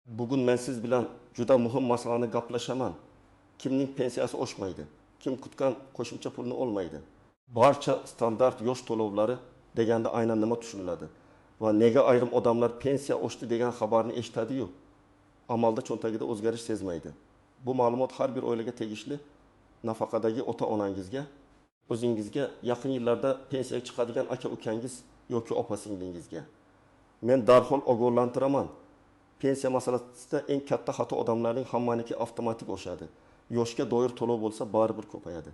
Bugun men siz bilan juda muhim masalani gaplashaman. Kimning pensiyasi oshmaydi? Kim kutgan qo'shimcha pulni olmaydi? Barcha standart yosh to'lovlari deganda aynan nima tushuniladi? Va nega ayrim odamlar pensiya oshdi degan xabarni eshitadi-yu, amalda cho'ntagida o'zgarish sezmaydi? Bu ma'lumot har bir oilaga tegishli. Nafaqadagi ota-onangizga, o'zingizga, yaqin yillarda pensiyaga chiqadigan aka-ukangiz yoki opa-singlingizga. Men darhol ogohlantiraman. Pensiya masalasida eng katta xato odamlarning hammaniki avtomatik oshadi. Yoshga doir to'lov bo'lsa baribir ko'payadi.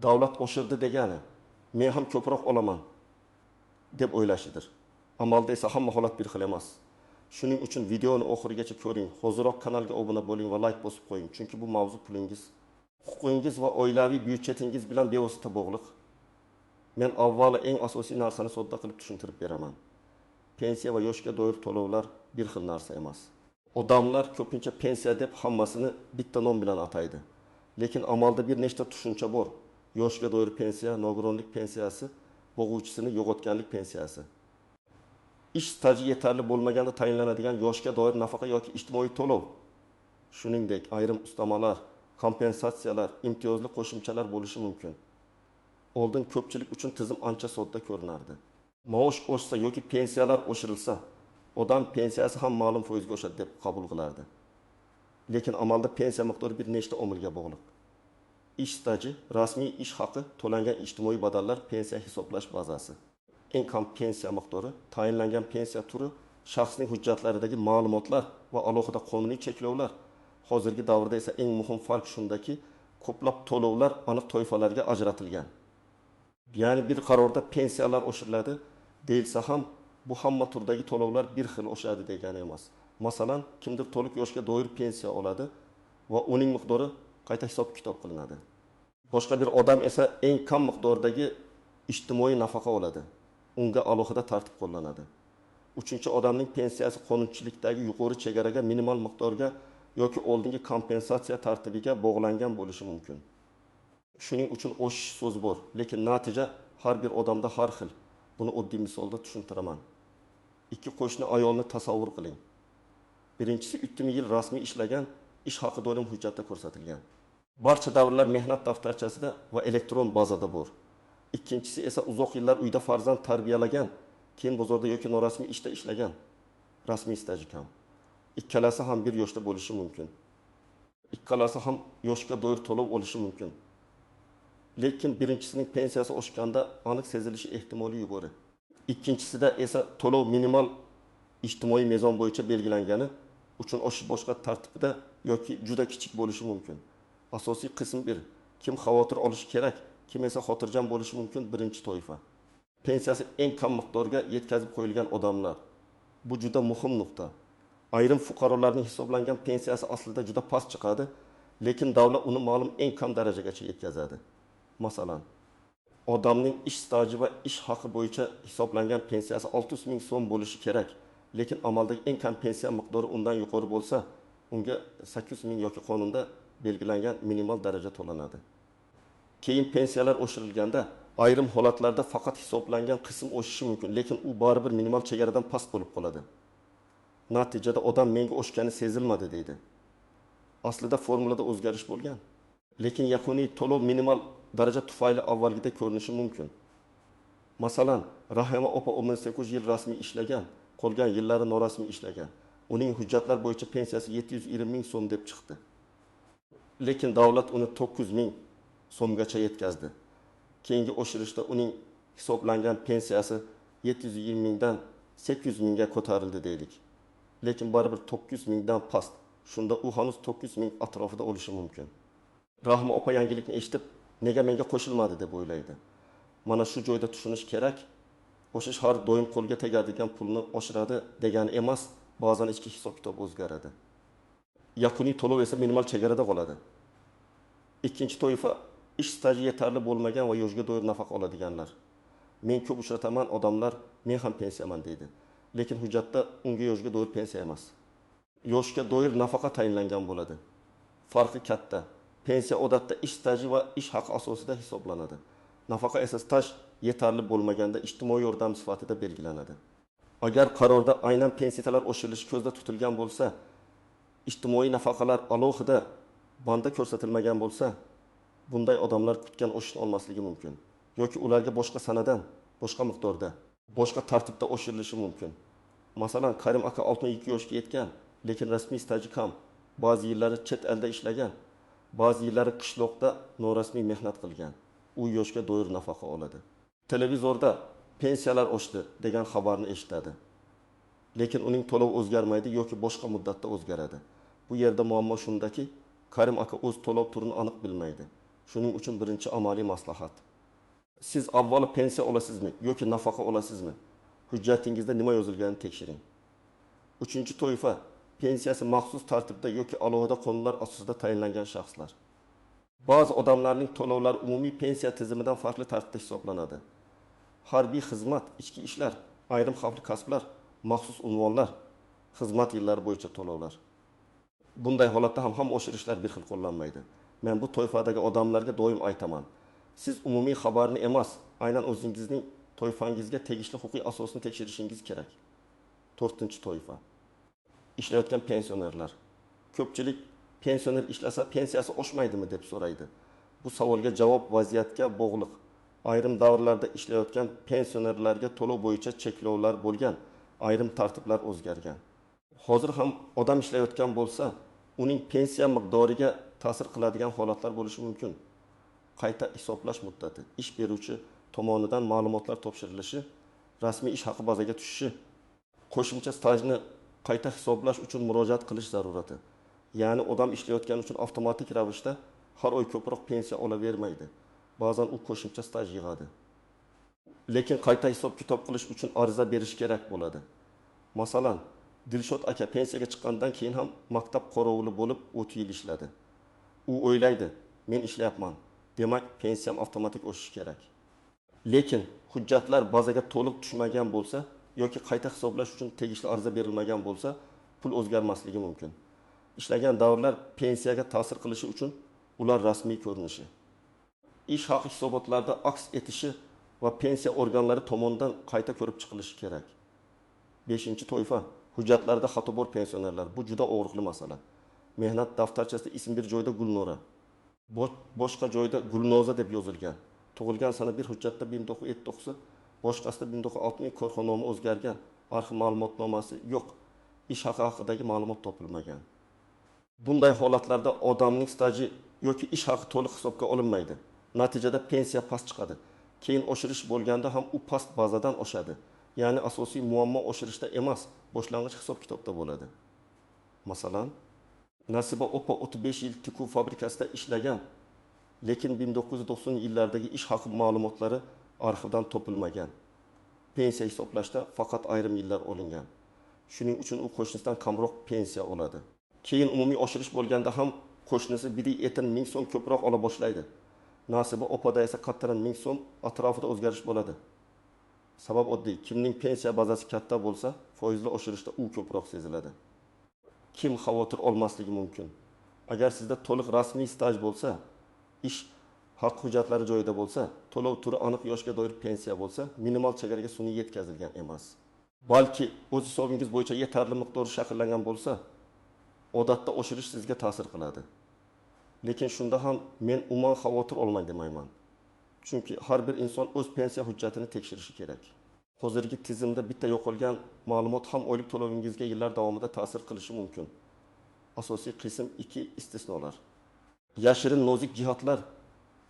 Davlat oshirdi degani men ham ko'proq olaman deb o'ylashidir. Amalda esa hamma holat bir xil emas. Shuning uchun videoni oxirigacha ko'ring. Hozirroq kanalga obuna bo'ling va like bosib qo'ying, chunki bu mavzu pulingiz, huquqingiz va oilaviy byudjetingiz bilan bevosita bog'liq. Men avvalo eng asosiy narsani sodda qilib tushuntirib beraman. Pensiya va yoshga doir to'lovlar bir xil narsa emas. Odamlar ko'pincha pensiya deb hammasini bitta nom bilan ataydi. Lekin amalda bir nechta tushuncha bor. Yoshga doir pensiya, nogironlik pensiyasi, bo'g'uvchisini yo'qotganlik pensiyasi. Ish staji yetarli bo'lmaganda tayinlanadigan yoshga doir nafaqa yoki ijtimoiy to'lov. Shuningdek, ayrim ustamalar, kompensatsiyalar, imtiyozli qo'shimchalar bo'lishi mumkin. Oldin ko'pchilik uchun tizim ancha sodda ko'rinardi. Maosh oshsa yoki pensiyalar oshirilsa, odam pensiyasi ham ma'lum foizga oshadi deb qabul qilardi. Lekin amalda pensiya miqdori bir nechta omilga bog'liq. Ish staji, rasmiy ish haqi, to'langan ijtimoiy badallar pensiya hisoblash bazasi. Eng kam pensiya miqdori, tayinlangan pensiya turi, shaxsning hujjatlaridagi ma'lumotlar va alohida qonuniy cheklovlar. Hozirgi davrda esa eng muhim farq shundaki, ko'plab to'lovlar aniq toifalarga ajratilgan. Ya'ni bir qarorda pensiyalar oshiriladi deyilsa ham, bu hamma turdagi to'lovlar bir xil oshadi degani emas. Masalan, kimdir to'liq yoshga doir pensiya oladi va uning miqdori qayta hisob-kitob qilinadi. Boshqa bir odam esa eng kam miqdordagi ijtimoiy nafaqa oladi. Unga alohida tartib qo'llanadi. Uchinchi odamning pensiyasi qonunchilikdagi yuqori chegaraga, minimal miqdorga yoki oldingi kompensatsiya tartibiga bog'langan bo'lishi mumkin. Shuning uchun oshish so'z bor, lekin natija har bir odamda har xil. Buni oddiy misolda tushuntiraman. Ikki qo'shni ayolni tasavvur qiling. Birinchisi 3000 yil rasmiy ishlagan, ish haqi doim hujjatda ko'rsatilgan. Barcha davrlar mehnat daftarchasida va elektron bazada bor. Ikkinchisi esa uzoq yillar uyda farzand tarbiyalagan, keyin bozorda yoki norasmiy ishda ishlagan, rasmiy staji kam. Ikkalasi ham bir yoshda bo'lishi mumkin. Ikkalasi ham yoshga doir to'lov olishi mumkin. Lekin birinchisinin pensiyasi oshganda aniq sezilishi ehtimoli yuqori. Ikkinchisida esa to'lov minimal ijtimoiy mezon bo'yicha belgilangani uchun oshish boshqa tartibda yoki juda kichik bo'lishi mumkin. Asosiy qism 1. Kim xavotir olishi kerak, kim esa xotirjam bo'lishi mumkin birinchi toifa. Pensiyasi eng kam miqdorga yetkazib qo'yilgan odamlar. Bu juda muhim nuqta. Ayrim fuqarolarning hisoblangan pensiyasi aslida juda past chiqadi, lekin davlat uni ma'lum eng kam darajagacha yetkazadi. Masalan, odamning ish staji va ish haqi bo'yicha hisoblangan pensiyasi 600 ming so'm bo'lishi kerak, lekin amaldagi eng kam pensiya miqdori undan yuqori bo'lsa, unga 800 ming yoki qonunda belgilangan minimal daraja to'lanadi. Keyin pensiyalar oshirilganda ayrim holatlarda faqat hisoblangan qism oshishi mumkin, lekin u baribir minimal chegaradan past bo'lib qoladi. Natijada odam menga oshgani sezilmadi deydi. Aslida formulada o'zgarish bo'lgan, lekin yakuniy to'lov minimal daraja tufayli avvalgidek ko'rinishi mumkin. Masalan, Rahima opa 18 yil rasmiy ishlagan, qolgan yillari norasmiy ishlagan. Uning hujjatlar bo'yicha pensiyasi 720 ming so'm deb chiqdi. Lekin davlat uni 900 ming so'mgacha yetkazdi. Keyingi oshirishda uning hisoblangan pensiyasi 720 mingdan 800 mingga ko'tarildi deylik. Lekin baribir 900 mingdan past. Shunda u hanuz 900 ming atrofida bo'lishi mumkin. Rahima opa yangilikni eshitib, nega menga qo'shilmadi deb o'ylaydi. Mana shu joyda tushunish kerak. O'shish har doim qo'lga tegadigan pulni oshiradi degani emas, ba'zan ichki hisob-kitob o'zgaradi. Yakuniy to'lov esa minimal chegarada qoladi. Ikkinchi toifa ish staji yetarli bo'lmagan va yoshga doir nafaqa oladiganlar. Men ko'p uchrataman, odamlar men ham pensiyaman deydi. Lekin hujjatda unga yoshga doir pensiya emas. Yoshga doir nafaqa tayinlangan bo'ladi. Farqi katta. Pensiya odatda ish staji va ish haqi asosida hisoblanadi. Nafaqa esa staj yetarli bo'lmaganda ijtimoiy yordam sifatida belgilanadi. Agar qarorda aynan pensiyalar oshirilishi ko'zda tutilgan bo'lsa, ijtimoiy nafaqalar alohida banda ko'rsatilmagan bo'lsa, bunday odamlar kutgan oshishni olmasligi mumkin. Yoki ularga boshqa sanadan, boshqa miqdorda, boshqa tartibda oshirilishi mumkin. Masalan, Karim aka 62 yoshga yetgan, lekin rasmiy staji kam. Ba'zi yillari chet elda ishlagan, ba'zi yillari qishloqda norasmiy mehnat qilgan. U yoshga do'yir nafaqa oladi. Televizorda pensiyalar oshdi degan xabarni eshitadi. Lekin uning to'lovi o'zgarmaydi yoki boshqa muddatda o'zgaradi. Bu yerda muammo shundaki, Karim aka o'z to'lov turini aniq bilmaydi. Shuning uchun birinchi amaliy maslahat. Siz avvalo pensiya olasizmi yoki nafaqa olasizmi? Hujjatingizda nima yozilganini tekshiring. Uchinchi toifa, pensiyasi maxsus tartibda yoki alohida qonunlar asosida tayinlangan shaxslar. Ba'zi odamlarning to'lovlari umumiy pensiya tizimidan farqli tartibda hisoblanadi. Harbiy xizmat, ichki ishlar, ayrim xavfli kasblar, maxsus unvonlar, xizmat yillari bo'yicha to'lovlar. Bunday holatda ham oshirishlar bir xil qo'llanmaydi. Men bu toifadagi odamlarga doim aytaman. Siz umumiy xabarni emas, aynan o'zingizning toifangizga tegishli huquqiy asosni tekshirishingiz kerak. 4-toifa. Ishlayotgan pensionerlar. Ko'pchilik pensioner ishlasa pensiyasi oshmaydimi deb so'raydi. Bu savolga javob vaziyatga bog'liq. Ayrim davrlarda ishlayotgan pensionerlarga to'lov bo'yicha cheklovlar bo'lgan, ayrim tartiblar o'zgargan. Hozir ham odam ishlayotgan bo'lsa, uning pensiya miqdoriga ta'sir qiladigan holatlar bo'lishi mumkin. Qayta hisoblash muddati, ish beruvchi tomonidan ma'lumotlar topshirilishi, rasmiy ish haqi bazaga tushishi, qo'shimcha stajni qayta hisoblash uchun murojaat qilish zarurati. Ya'ni odam ishlayotgani uchun avtomatik ravishda har oy ko'proq pensiya olavermaydi. Ba'zan u qo'shimcha staj yig'adi. Lekin qayta hisob-kitob qilish uchun ariza berish kerak bo'ladi. Masalan, Dilshod aka pensiyaga chiqqandan keyin ham maktab qorovuli bo'lib 30 yil ishladi. U o'ylaydi, men ishlayapman, demak pensiyam avtomatik o'sishi kerak. Lekin hujjatlar bazaga to'liq tushmagan bo'lsa yoki qayta hisoblash uchun tegishli ariza berilmagan bo'lsa, pul o'zgarmasligi mumkin. Ishlagan davrlar pensiyaga ta'sir qilishi uchun ular rasmiy ko'rinishi, ish haqi hisobotlarda aks etishi va pensiya organlari tomonidan qayta ko'rib chiqilishi kerak. 5-toifa, hujjatlarda xato bor pensionerlar. Bu juda og'riqli masala. Mehnat daftarchasida ism bir joyda Gulnora, boshqa joyda Gulnoza deb yozilgan. Tug'ilgan sana bir hujjatda 1979, boshqasida 1960 korxonanoma o'zgargan. Arxiv ma'lumotnomasi yo'q. Ish haqi haqidagi ma'lumot topilmagan. Bunday holatlarda odamning staji yoki ish haqi to'liq hisobga olinmaydi. Natijada pensiya past chiqadi. Keyin oshirish bo'lganda ham u past bazadan oshadi. Ya'ni asosiy muammo oshirishda emas, boshlang'ich hisob-kitobda bo'ladi. Masalan, Nasiba opa 35 yil tikuv fabrikasida ishlagan, lekin 1990 yillardagi ish haqi ma'lumotlari arxivdan topilmagan. Pensiya hisoblashda faqat ayrim yillar olingan. Shuning uchun u qo'shnisidan kamroq pensiya oladi. Keyin umumiy oshirish bo'lganda ham qo'shnisi bidiy etin 1000 so'm ko'proq ola boshlaydi. Nasiba opada esa qattaran 1000 so'm atrofida o'zgarish bo'ladi. Sabab oddiy, kimning pensiya bazasi katta bo'lsa, foizli oshirishda u ko'proq seziladi. Kim xavotir olmasligi mumkin? Agar sizda to'liq rasmiy staj bo'lsa, ish haq hujjatlari joyida bo'lsa, to'lov turi aniq yoshga doir pensiya bo'lsa, minimal chegaraga sun'iy yetkazilgan emas. Balki o'z hisobingiz bo'yicha yetarli miqdor shakllangan bo'lsa, odatda oshirish sizga ta'sir qiladi. Lekin shunda ham men umuman xavotir olmang demayman. Chunki har bir inson o'z pensiya hujjatini tekshirishi kerak. Hozirgi tizimda bitta yo'qolgan ma'lumot ham oylik to'lovingizga yillar davomida ta'sir qilishi mumkin. Asosiy qism 2 istisnolar. Yashirin nozik jihatlar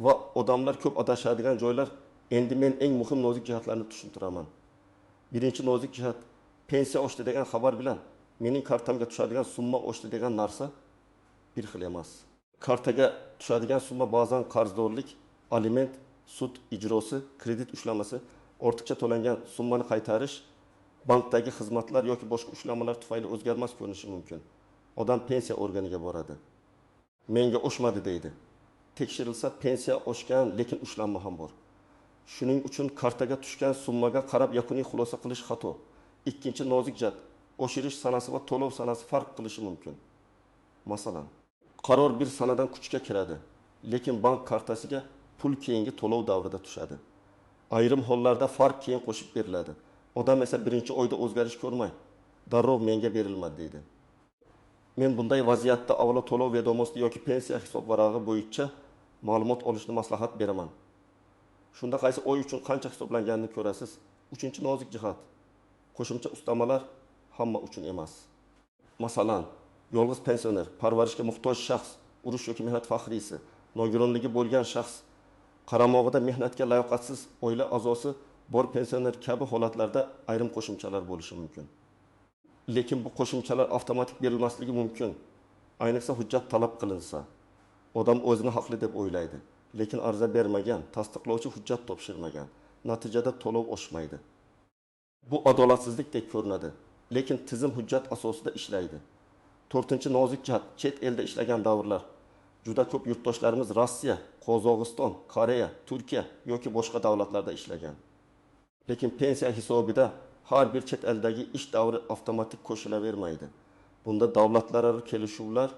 va odamlar ko'p adashadigan joylar. Endi men eng muhim nozik jihatlarni tushuntiraman. Birinchi nozik jihat, pensiya oshdi degan xabar bilan mening kartamga tushadigan summa oshdi degan narsa bir xil emas. Kartaga tushadigan summa ba'zan qarzdorlik, aliment, sud ijrosi, kredit ushlamasi, ortiqcha to'langan summani qaytarish, bankdagi xizmatlar yoki boshqa ushlamalar tufayli o'zgarmas ko'rinishi mumkin. Odam pensiya organiga boradi. Menga oshmadi deydi. Tekshirilsa pensiya oshgan, lekin ushlanma ham bor. Shuning uchun kartaga tushgan summaga qarab yakuniy xulosa qilish xato. Ikkinchi nozik jihat, oshirish sanasi va to'lov sanasi farq qilishi mumkin. Masalan, qaror bir sanadan kuchga kiradi, lekin bank kartasiga pul keyingi to'lov davrida tushadi. Ayrim hollarda farq keyin qo'shib beriladi. Odam esa birinchi oyda o'zgarish ko'rmay, darrov menga berilmadi deydi. Men bunday vaziyatda avvalo to'lov vedomosti yoki pensiya hisob varag'i bo'yicha ma'lumot olishni maslahat beraman. Shunda qaysi oy uchun qancha hisoblanganini ko'rasiz. Uchinchi nozik jihat. Qo'shimcha ustamalar hamma uchun emas. Masalan, yolg'iz pensioner, parvarishga muhtoj shaxs, urush yoki mehnat faxriysi, nogironligi bo'lgan shaxs, qaramog'ida mehnatga layoqatsiz oila a'zosi bor pensioner kabi holatlarda ayrim qo'shimchalar bo'lishi mumkin. Lekin bu qo'shimchalar avtomatik berilmasligi mumkin. Ayniqsa hujjat talab qilinsa, odam o'zini haqli deb o'ylaydi, lekin ariza bermagan, tasdiqlovchi hujjat topshirmagan. Natijada to'lov oshmaydi. Bu adolatsizlikdek ko'rinadi, lekin tizim hujjat asosida ishlaydi. 4-nozik jihat, chet elda ishlagan davrlar. Juda ko'p yurtdoshlarimiz Rossiya, Qozog'iston, Koreya, Turkiya yoki boshqa davlatlarda ishlagan. Lekin pensiya hisobida har bir chet eldagi ish davri avtomatik qo'shilavermaydi. Bunda davlatlararo kelishuvlar,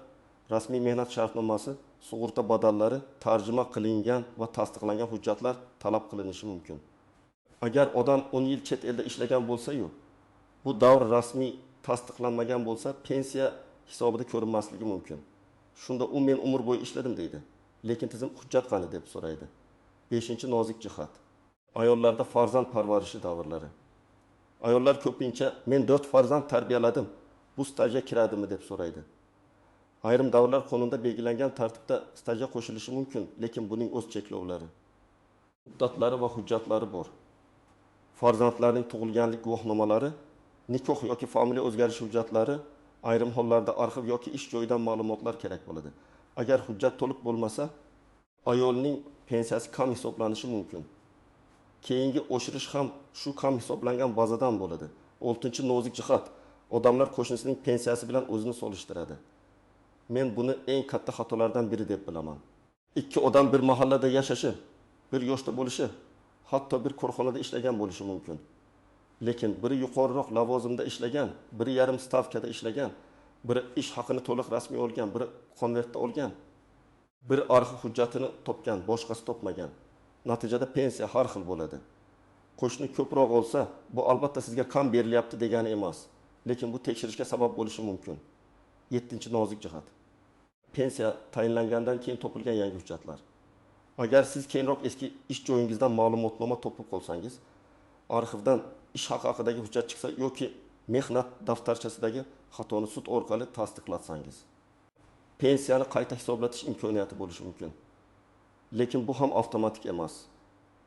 rasmiy mehnat shartnomasi, sug'urta badallari, tarjima qilingan va tasdiqlangan hujjatlar talab qilinishi mumkin. Agar odam 10 yil chet elda ishlagan bo'lsa-yu, bu davr rasmiy tasdiqlanmagan bo'lsa, pensiya hisobida ko'rinmasligi mumkin. Shunda u men umr bo'yi ishladim deydi, lekin tizim hujjat qani deb so'raydi. 5-nozik jihat. Ayollarda farzand parvarishi davrlari. Ayollar ko'pincha men 4 farzand tarbiyaladim, bu stajga kiradimi deb so'raydi. Ayrim davrlar qonunda belgilangan tartibda stajga qo'shilishi mumkin, lekin buning o'z cheklovlari, muddatlari va hujjatlari bor. Farzandlarning tug'ilganlik guvohnomalari, nikoh yoki familiya o'zgarishi hujjatlari, ayrim hollarda arxiv yoki ish joyidan ma'lumotlar kerak bo'ladi. Agar hujjat to'liq bo'lmasa, ayolning pensiyasi kam hisoblanishi mumkin. Keyingi oshirish ham shu kam hisoblangan bazadan bo'ladi. 6-nozik jihat. Odamlar qo'shnisining pensiyasi bilan o'zini solishtiradi. Men buni eng katta xatolardan biri deb bilaman. Ikki odam bir mahallada yashashi, bir yoshda bo'lishi, hatto bir korxonada ishlagan bo'lishi mumkin. Lekin biri yuqoriroq lavozimda ishlagan, biri yarim stavkada ishlagan, biri ish haqini to'liq rasmiy olgan, biri konvertda olgan, biri arxiv hujjatini topgan, boshqasi topmagan. Natijada pensiya har xil bo'ladi. Qo'shni ko'proq olsa, bu albatta sizga kam berilyapti degani emas, lekin bu tekshirishga sabab bo'lishi mumkin. 7-nozik jihat. Pensiya tayinlangandan keyin topilgan yangi hujjatlar. Agar siz keyinroq eski ish joyingizdan ma'lumotnoma topib qolsangiz, arxivdan ish haqi haqidagi hujjat chiqsa yoki mehnat daftarchasidagi xatoni sud orqali tasdiqlatsangiz, pensiyani qayta hisoblatish imkoniyati bo'lishi mumkin. Lekin bu ham avtomatik emas.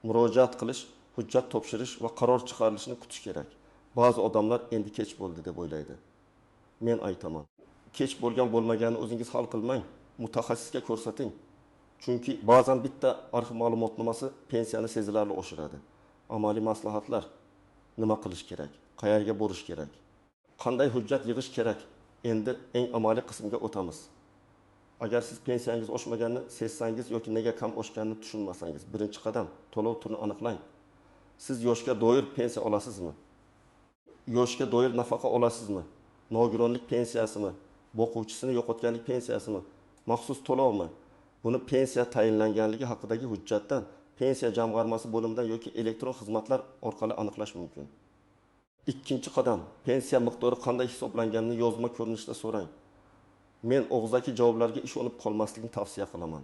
Murojaat qilish, hujjat topshirish va qaror chiqarilishini kutish kerak. Ba'zi odamlar endi kech bo'ldi deb o'ylaydi. Men aytaman, kech bo'lgan bo'lmaganini o'zingiz hal qilmang, mutaxassisga ko'rsating. Chunki ba'zan bitta arxiv ma'lumotnomasi pensiyani sezilarli oshiradi. Amaliy maslahatlar: nima qilish kerak, qayerga borish kerak, qanday hujjat yig'ish kerak. Endi eng amaliy qismga o'tamiz. Agar siz pensiyangiz oshmaganini sezsangiz yoki nega kam oshganini tushunmasangiz, birinchi qadam to'lov turini aniqlang. Siz yoshga doir pensiya olasizmi? Yoshga doir nafaqa olasizmi? Nogironlik pensiyasimi? Boquvchisini yo'qotganlik pensiyasimi? Maxsus to'lovmi? Buni pensiya tayinlanganligi haqidagi hujjatdan, pensiya jamg'armasi bo'limidan yoki elektron xizmatlar orqali aniqlash mumkin. Ikkinchi qadam, pensiya miqdori qanday hisoblanganini yozma ko'rinishda so'rang. Men og'zaki javoblarga ishonib qolmaslikni tavsiya qilaman.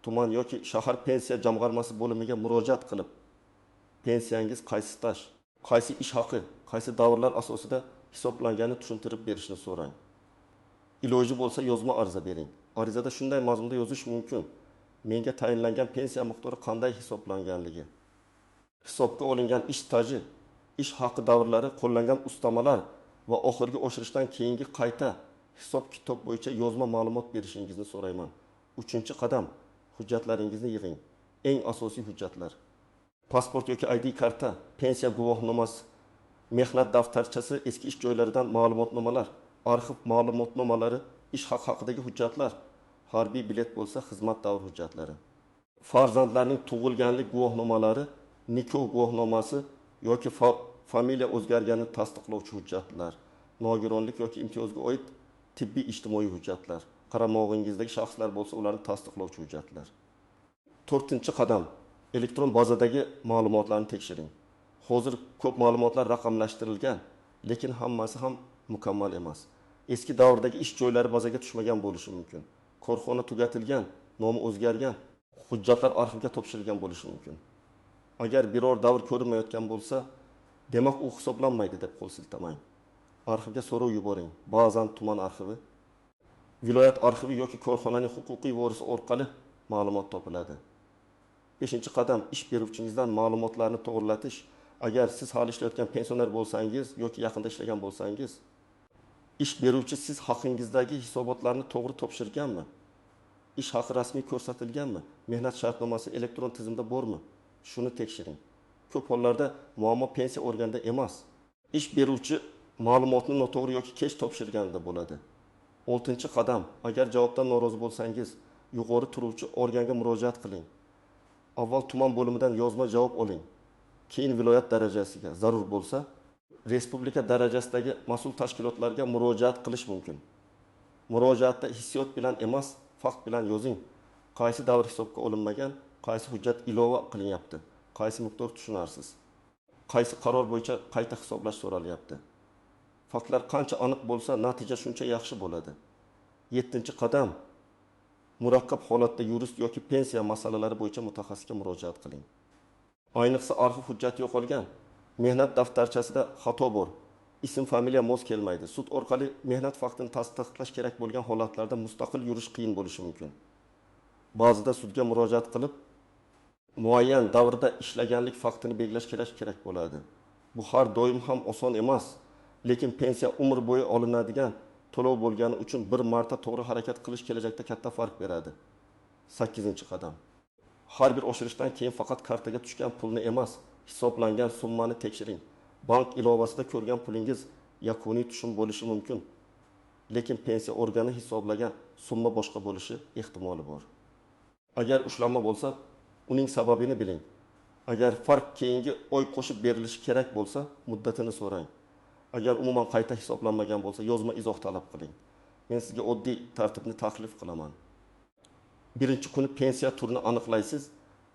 Tuman yoki shahar pensiya jamg'armasi bo'limiga murojaat qilib, pensiyangiz qaysi staj, qaysi ish haqi, qaysi davrlar asosida hisoblanganini tushuntirib berishni so'rang. Iloji bo'lsa yozma ariza bering. Arizada shunday mazmunda yozish mumkin: menga tayinlangan pensiya miqdori qanday hisoblanganligi, hisobga olingan ish staji, ish haqi davrlari, qo'llangan ustamalar va oxirgi oshirishdan keyingi qayta hisob-kitob bo'yicha yozma ma'lumot berishingizni so'rayman. 3-qadam, hujjatlaringizni yig'ing. Eng asosiy hujjatlar: pasport yoki ID karta, pensiya guvohnomasi, mehnat daftarchasi, eski ish joylaridan ma'lumotnomalar, arxiv ma'lumotnomalari, ish haqidagi hujjatlar, harbiy bilet bo'lsa xizmat davri hujjatlari, farzandlarning tug'ilganlik guvohnomalari, nikoh guvohnomasi yoki familiya o'zgarganini tasdiqlovchi hujjatlar, nogironlik yoki imtiyozga oid tibbiy ijtimoiy hujjatlar, qaramog'ingizdagi shaxslar bo'lsa ularni tasdiqlovchi hujjatlar. 4-qadam, elektron bazadagi ma'lumotlarni tekshiring. Hozir ko'p ma'lumotlar raqamlashtirilgan, lekin hammasi ham mukammal emas. Eski davrdagi ish joylari bazaga tushmagan bo'lishi mumkin. Korxona tugatilgan, nomi o'zgargan, hujjatlar arxivga topshirilgan bo'lishi mumkin. Agar biror davr ko'rinmayotgan bo'lsa, demak u hisoblanmaydi deb qo'l siltamang. Arxivga so'rov yuboring. Ba'zan tuman arxivi, viloyat arxivi yoki korxonaning huquqiy vorisi orqali ma'lumot topiladi. 5-qadam ish beruvchingizdan ma'lumotlarni to'g'rilatish. Agar siz hali ishlayotgan pensioner bo'lsangiz yoki yaqinda ishlagan bo'lsangiz, ish beruvchi siz haqingizdagi hisobotlarni to'g'ri topshirganmi? Ish haqi rasmiy ko'rsatilganmi? Mehnat shartnomasi elektron tizimda bormi? Shuni tekshiring. Ko'p hollarda muammo pensiya organda emas. Ish beruvchi ma'lumotni noto'g'ri yoki kech topshirganda bo'ladi. 6-qadam, agar javobdan norozi bo'lsangiz, yuqori turuvchi organga murojaat qiling. Avval tuman bo'limidan yozma javob oling. Keyin viloyat darajasiga, zarur bo'lsa, respublika darajasidagi mas'ul tashkilotlarga murojaat qilish mumkin. Murojaatda hissiyot bilan emas, fakt bilan yozing. Qaysi davr hisobga olinmagan, qaysi hujjat ilova qilinyapti, qaysi miqdor tushunarsiz, qaysi qaror bo'yicha qayta hisoblash so'ralyapti. Faktlar qancha aniq bo'lsa, natija shuncha yaxshi bo'ladi. 7-qadam, murakkab holatda yurist yoki pensiya masalalari bo'yicha mutaxassisga murojaat qiling. Ayniqsa arxiv hujjati yo'qolgan, mehnat daftarchasida xato bor, ism familiya mos kelmaydi. Sud orqali mehnat faktini tasdiqlash kerak bo'lgan holatlarda mustaqil yurish qiyin bo'lishi mumkin. Ba'zida sudga murojaat qilib, muayyan davrda ishlaganlik faktini belgilash kerak bo'ladi. Bu har doim ham oson emas, lekin pensiya umr bo'yi olinadigan to'lov bo'lgani uchun bir marta to'g'ri harakat qilish kelajakda katta farq beradi. 8-qadam. Har bir oshirishdan keyin faqat kartaga tushgan pulni emas, hisoblangan summani tekshiring. Bank ilovasida ko'rgan pulingiz yakuniy tushum bo'lishi mumkin, lekin pensiya organi hisoblagan summa boshqa bo'lishi ehtimoli bor. Agar ushlanma bo'lsa, uning sababini biling. Agar farq keyingi oy qo'shib berilishi kerak bo'lsa, muddatini so'rang. Agar umuman qayta hisoblanmagan bo'lsa, yozma izoh talab qiling. Men sizga oddiy tartibni taklif qilaman. 1-kuni pensiya turini aniqlaysiz,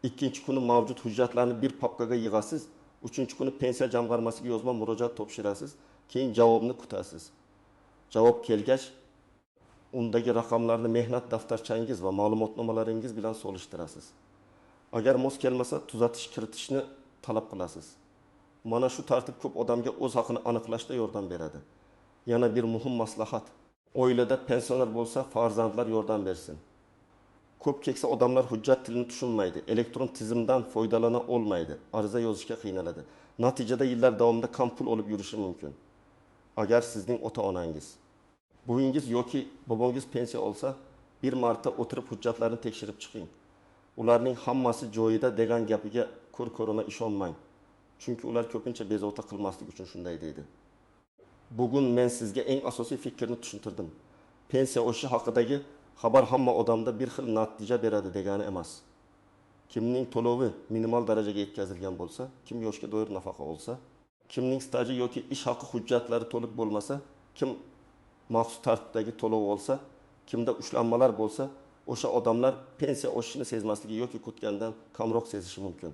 2-kuni mavjud hujjatlarni bir papkaga yig'asiz, 3-kuni pensiya jamg'armasiga yozma murojaat topshirasiz, keyin javobni kutasiz. Javob kelgach, undagi raqamlarni mehnat daftarchangiz va ma'lumotnomalaringiz bilan solishtirasiz. Agar mos kelmasa, tuzatish kiritishni talab qilasiz. Mana shu tartib ko'p odamga o'z haqini aniqlashda yordam beradi. Yana bir muhim maslahat. Oilada pensioner bo'lsa, farzandlar yordam bersin. Ko'p keksa odamlar hujjat tilini tushunmaydi, elektron tizimdan foydalana olmaydi, ariza yozishga qiynaladi. Natijada yillar davomida kam pul olib yurishi mumkin. Agar sizning ota-onangiz, buvingiz yoki bobongiz pensiya olsa, bir marta o'tirib hujjatlarni tekshirib chiqing. Ularning hammasi joyida degan gapiga ko'r-ko'rona ishonmang. Chunki ular ko'pincha bezovta qilmaslik uchun shunday deydi. Bugun men sizga eng asosiy fikrni tushuntirdim. Pensiya olishi haqidagi xabar hamma odamda bir xil natija beradi degani emas. Kimning to'lovi minimal darajaga yetkazilgan bo'lsa, kim yoshga doir nafaqa olsa, kimning staji yoki ish haqi hujjatlari to'liq bo'lmasa, kim maxsus tartibdagi to'lov olsa, kimda ushlanmalar bo'lsa, o'sha odamlar pensiya oshishini sezmasligi yoki kutgandan kamroq sezishi mumkin.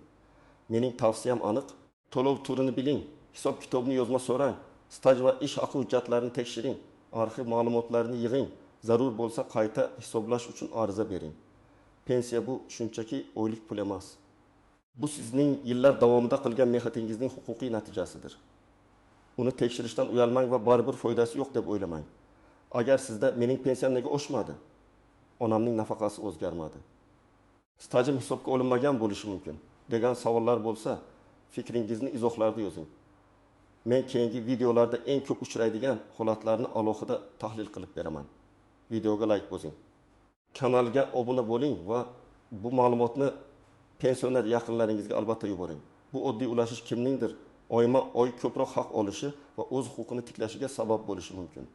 Mening tavsiyam aniq. To'lov turini biling, hisob kitobni yozma so'rang, staj va ish haqi hujjatlarini tekshiring, arxiv ma'lumotlarini yig'ing, zarur bo'lsa qayta hisoblash uchun ariza bering. Pensiya bu shunchaki oylik pul emas. Bu sizning yillar davomida qilgan mehnatingizning huquqiy natijasidir. Uni tekshirishdan uyalmang va baribir foydasi yo'q deb o'ylamang. Agar sizda mening pensiyam nega oshmadi, onamning nafaqasi o'zgarmadi, stajim hisobga olinmagan bo'lishi mumkin degan savollar bo'lsa, fikringizni izohlarda yozing. Men keyingi videolarda eng ko'p uchraydigan holatlarni alohida tahlil qilib beraman. Videoga like bosing. Kanalga obuna bo'ling va bu ma'lumotni pensioner yaqinlaringizga albatta yuboring. Bu oddiy ulashish kimningdir oyma-oy ko'proq haq olishi va o'z huquqini tiklashiga sabab bo'lishi mumkin.